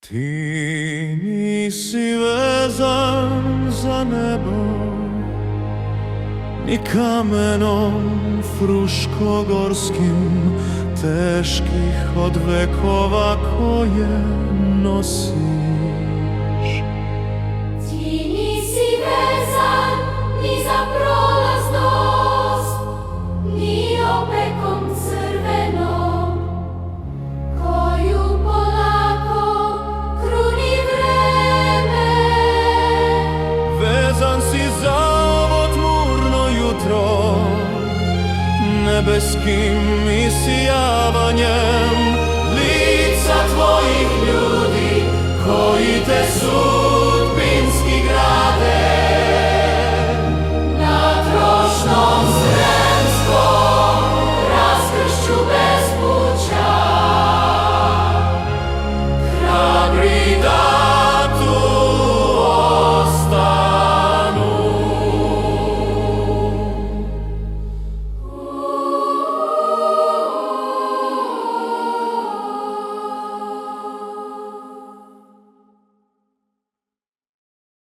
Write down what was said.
Ti nisi vezan za nebo, ni kamenom fruškogorskim, teških od vekova koje nosiš. Ti nisi vezan ni za prolaznost, ni opekom crvenom, koju polako kruni vreme. Vezan si za ovo tmurno jutro, nebeskim isijavanjem.